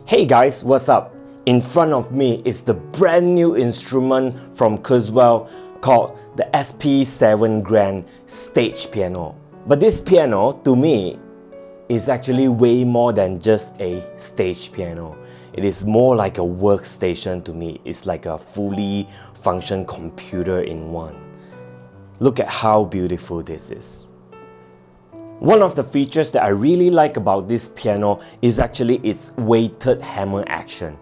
Hey guys, what's up? In front of me is the brand new instrument from Kurzweil called the SP7 Grand stage piano. But this piano, to me, is actually way more than just a stage piano. It is more like a workstation to me. It's like a fully functioning computer in one. Look at how beautiful this is. One of the features that I really like about this piano is actually its weighted hammer action.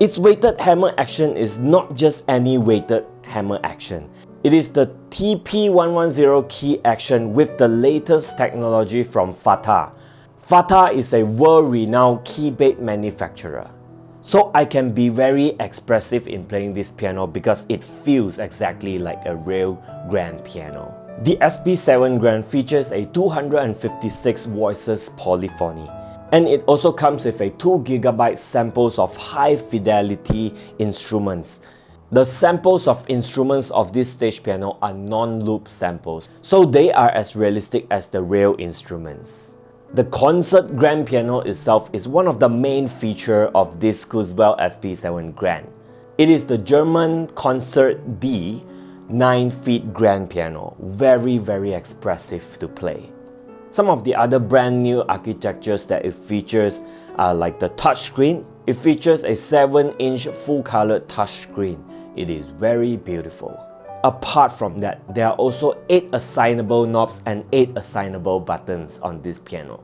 Its weighted hammer action is not just any weighted hammer action. It is the TP110 key action with the latest technology from FATA. FATA is a world-renowned keyboard manufacturer. So I can be very expressive in playing this piano because it feels exactly like a real grand piano. The SP7 Grand features a 256 voices polyphony, and it also comes with a 2GB samples of high fidelity instruments. The samples of instruments of this stage piano are non-loop samples, so they are as realistic as the real instruments. The concert grand piano itself is one of the main features of this Kurzweil SP7 Grand. It is the German Concert D 9-feet grand piano, very expressive to play. Some of the other brand new architectures that it features are like the touchscreen. It features a 7-inch full-colored touchscreen. It is very beautiful. Apart from that, there are also 8 assignable knobs and 8 assignable buttons on this piano.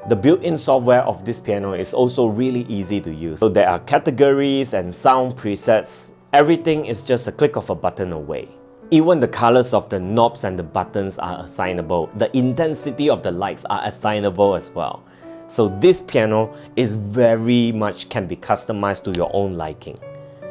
The built-in software of this piano is also really easy to use. So there are categories and sound presets. Everything is just a click of a button away. Even the colors of the knobs and the buttons are assignable. The intensity of the lights are assignable as well. So this piano is very much can be customized to your own liking.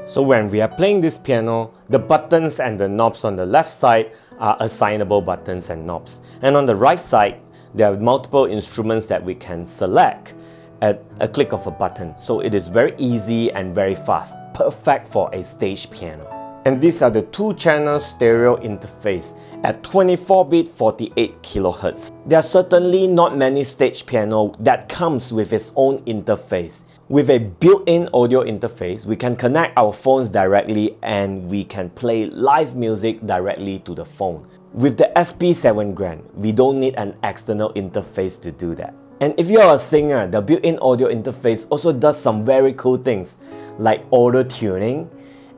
So when we are playing this piano, the buttons and the knobs on the left side are assignable buttons and knobs. And on the right side, there are multiple instruments that we can select at a click of a button. So it is very easy and very fast, perfect for a stage piano. And these are the 2-channel stereo interface at 24-bit 48 kHz. There are certainly not many stage piano that comes with its own interface. With a built-in audio interface, we can connect our phones directly and we can play live music directly to the phone. With the SP7 Grand, we don't need an external interface to do that. And if you're a singer, the built-in audio interface also does some very cool things like auto tuning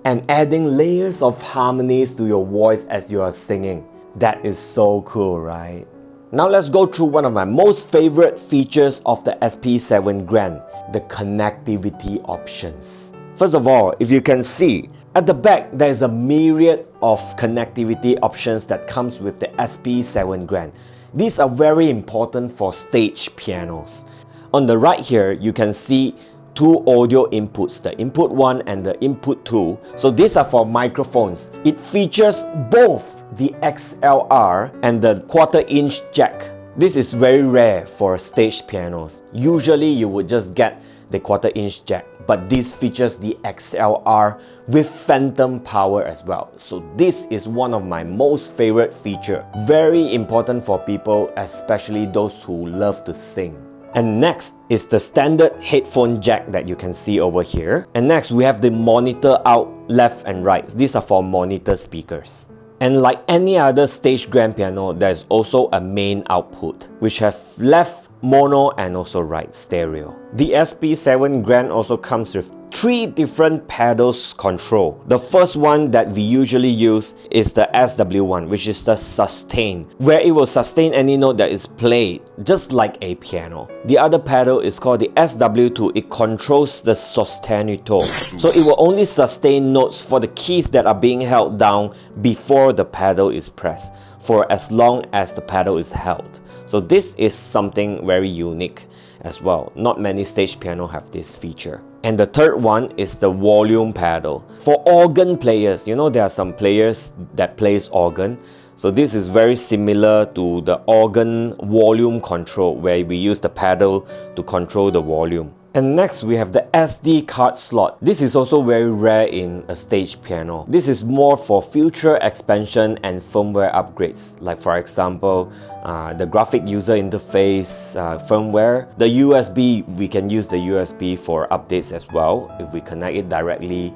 and adding layers of harmonies to your voice as you are singing. That is so cool, right? Now let's go through one of my most favorite features of the SP7 Grand, the connectivity options. First of all, if you can see, at the back there is a myriad of connectivity options that comes with the SP7 Grand. These are very important for stage pianos. On the right here, you can see 2 audio inputs, the input 1 and the input 2. So these are for microphones. It features both the XLR and the 1/4-inch jack. This is very rare for stage pianos. Usually you would just get the 1/4-inch jack, but this features the XLR with phantom power as well. So this is one of my most favorite feature. Very important for people, especially those who love to sing. And next is the standard headphone jack that you can see over here. And next we have the monitor out left and right. These are for monitor speakers. And like any other stage grand piano, there's also a main output, which have left mono and also right stereo. The SP7 Grand also comes with 3 different pedals control. The first one that we usually use is the SW1, which is the sustain, where it will sustain any note that is played, just like a piano. The other pedal is called the SW2. It controls the sostenuto, so it will only sustain notes for the keys that are being held down before the pedal is pressed, for as long as the pedal is held. So this is something very unique as well. Not many stage piano have this feature. And the third one is the volume pedal. For organ players, you know there are some players that plays organ. So this is very similar to the organ volume control, where we use the pedal to control the volume. And next we have the SD card slot. This is also very rare in a stage piano. This is more for future expansion and firmware upgrades, like for example the graphic user interface firmware. The USB, we can use the USB for updates as well if we connect it directly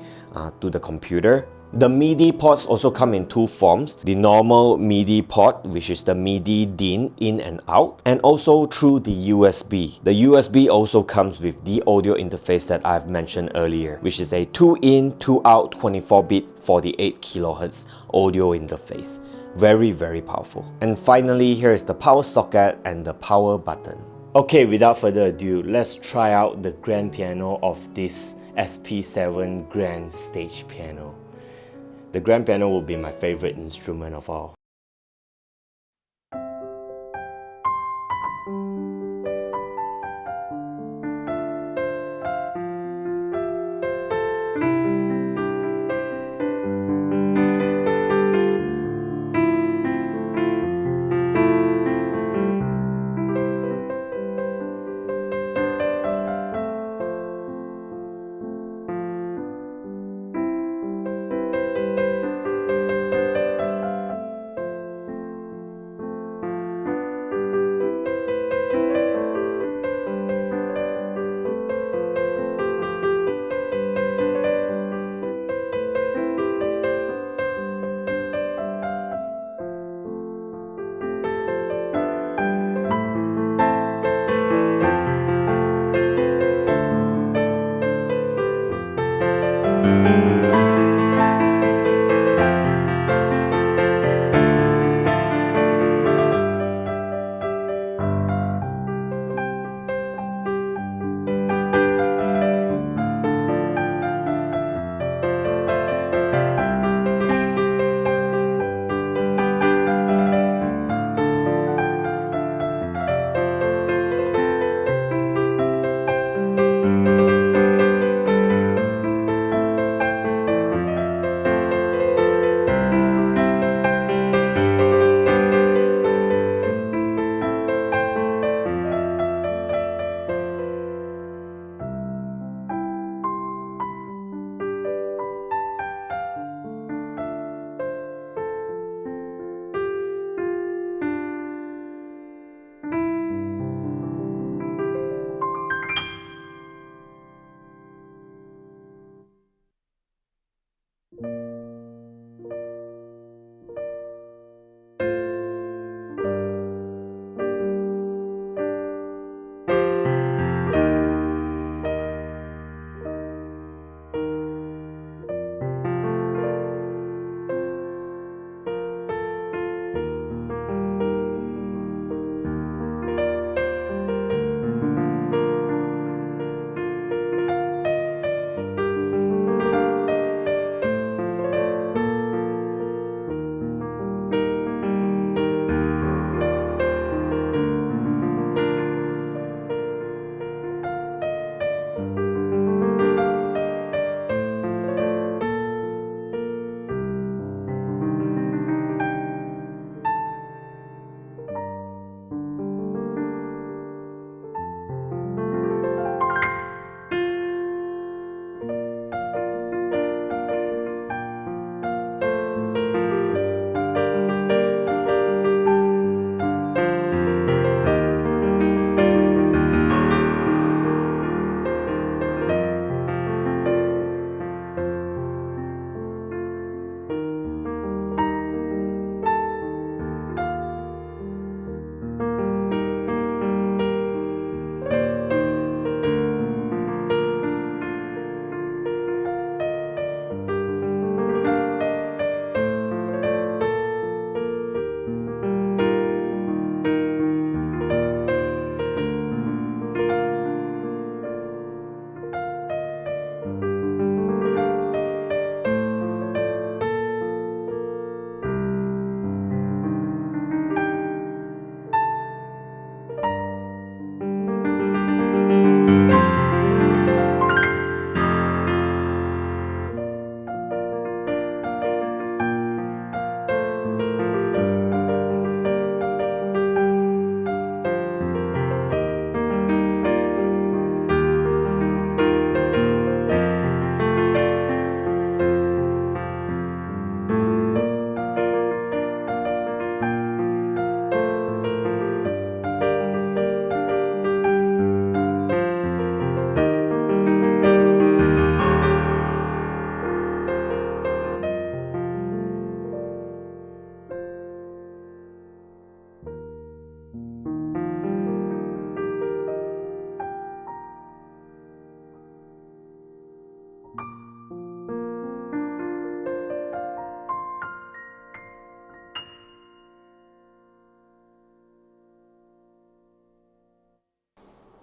to the computer. The MIDI ports also come in two forms: the normal MIDI port, which is the MIDI DIN in and out, and also through the USB. The USB also comes with the audio interface that I've mentioned earlier, which is a 2 in, 2 out, 24-bit, 48 kHz audio interface. Very, very powerful. And finally, here is the power socket and the power button. Okay, without further ado, let's try out the grand piano of this SP7 Grand Stage Piano. The grand piano will be my favorite instrument of all.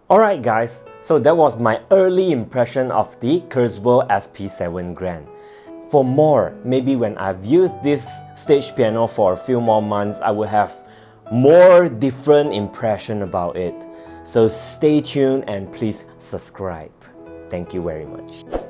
Alright guys, so that was my early impression of the Kurzweil SP7 Grand. For more, maybe when I've used this stage piano for a few more months, I will have more different impression about it. So stay tuned and please subscribe. Thank you very much.